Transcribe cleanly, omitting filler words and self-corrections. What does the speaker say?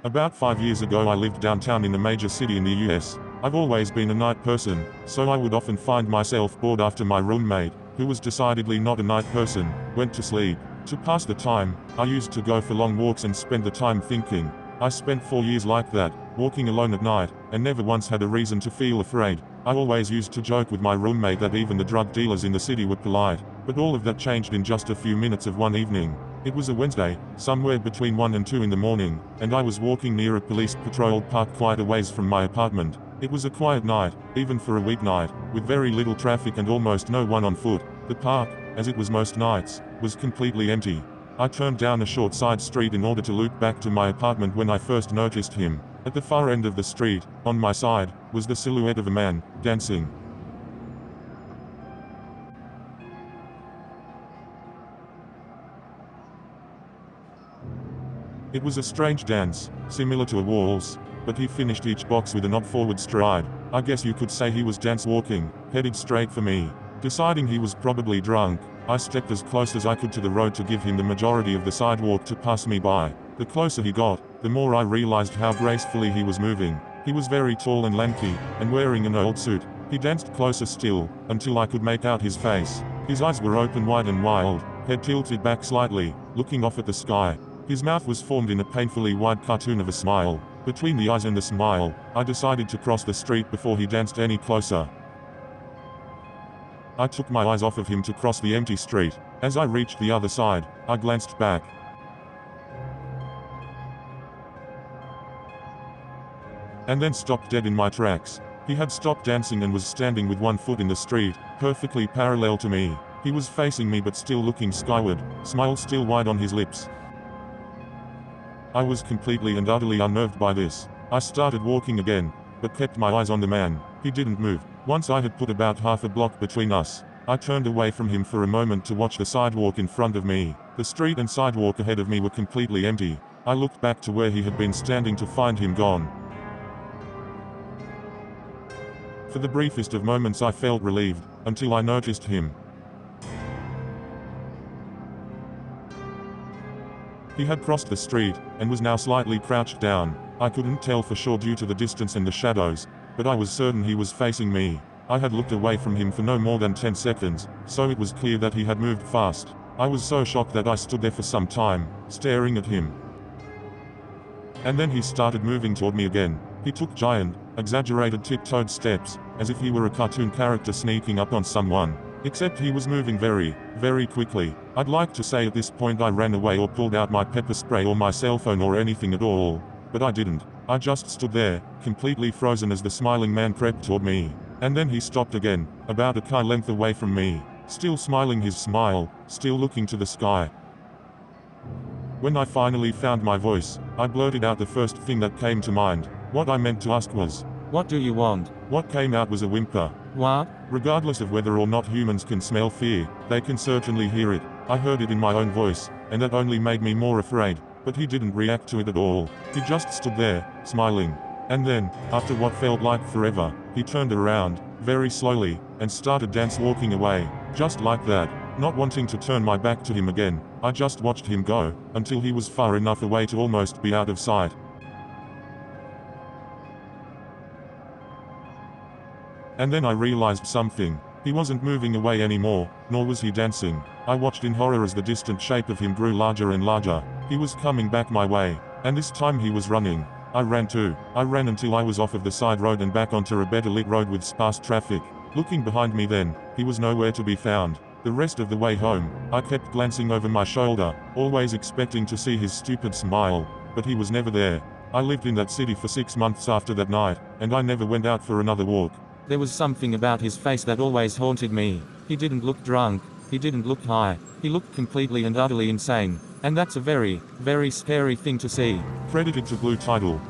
About 5 years ago I lived downtown in a major city in the US. I've always been a night person, so I would often find myself bored after my roommate, who was decidedly not a night person, went to sleep. To pass the time, I used to go for long walks and spend the time thinking. I spent 4 years like that, walking alone at night, and never once had a reason to feel afraid. I always used to joke with my roommate that even the drug dealers in the city were polite, but all of that changed in just a few minutes of one evening. It was a Wednesday, somewhere between 1 and 2 in the morning, and I was walking near a police patrol parked quite a ways from my apartment. It was a quiet night, even for a weeknight, with very little traffic and almost no one on foot. The park, as it was most nights, was completely empty. I turned down a short side street in order to loop back to my apartment when I first noticed him. At the far end of the street, on my side, was the silhouette of a man, dancing. It was a strange dance, similar to a waltz, but he finished each box with an odd forward stride. I guess you could say he was dance walking, headed straight for me. Deciding he was probably drunk, I stepped as close as I could to the road to give him the majority of the sidewalk to pass me by. The closer he got, the more I realized how gracefully he was moving. He was very tall and lanky, and wearing an old suit. He danced closer still, until I could make out his face. His eyes were open wide and wild, head tilted back slightly, looking off at the sky. His mouth was formed in a painfully wide cartoon of a smile. Between the eyes and the smile, I decided to cross the street before he danced any closer. I took my eyes off of him to cross the empty street. As I reached the other side, I glanced back. And then stopped dead in my tracks. He had stopped dancing and was standing with one foot in the street, perfectly parallel to me. He was facing me but still looking skyward, smile still wide on his lips. I was completely and utterly unnerved by this. I started walking again, but kept my eyes on the man. He didn't move. Once I had put about half a block between us, I turned away from him for a moment to watch the sidewalk in front of me. The street and sidewalk ahead of me were completely empty. I looked back to where he had been standing to find him gone. For the briefest of moments I felt relieved, until I noticed him. He had crossed the street, and was now slightly crouched down. I couldn't tell for sure due to the distance and the shadows, but I was certain he was facing me. I had looked away from him for no more than 10 seconds, so it was clear that he had moved fast. I was so shocked that I stood there for some time, staring at him. And then he started moving toward me again. He took giant, exaggerated tiptoed steps, as if he were a cartoon character sneaking up on someone. Except he was moving very, very quickly. I'd like to say at this point I ran away or pulled out my pepper spray or my cell phone or anything at all, but I didn't. I just stood there, completely frozen as the smiling man crept toward me. And then he stopped again, about a car length away from me, still smiling his smile, still looking to the sky. When I finally found my voice, I blurted out the first thing that came to mind. What I meant to ask was, "What do you want?" What came out was a whimper. What? Regardless of whether or not humans can smell fear, they can certainly hear it. I heard it in my own voice, and that only made me more afraid. But he didn't react to it at all. He just stood there, smiling. And then, after what felt like forever, he turned around, very slowly, and started dance walking away. Just like that. Not wanting to turn my back to him again, I just watched him go, until he was far enough away to almost be out of sight. And then I realized something. He wasn't moving away anymore, nor was he dancing. I watched in horror as the distant shape of him grew larger and larger. He was coming back my way, and this time he was running. I ran too. I ran until I was off of the side road and back onto a better lit road with sparse traffic. Looking behind me then, he was nowhere to be found. The rest of the way home, I kept glancing over my shoulder, always expecting to see his stupid smile, but he was never there. I lived in that city for 6 months after that night, and I never went out for another walk. There was something about his face that always haunted me. He didn't look drunk. He didn't look high. He looked completely and utterly insane. And that's a very, very scary thing to see. Credited to Blue Tidal.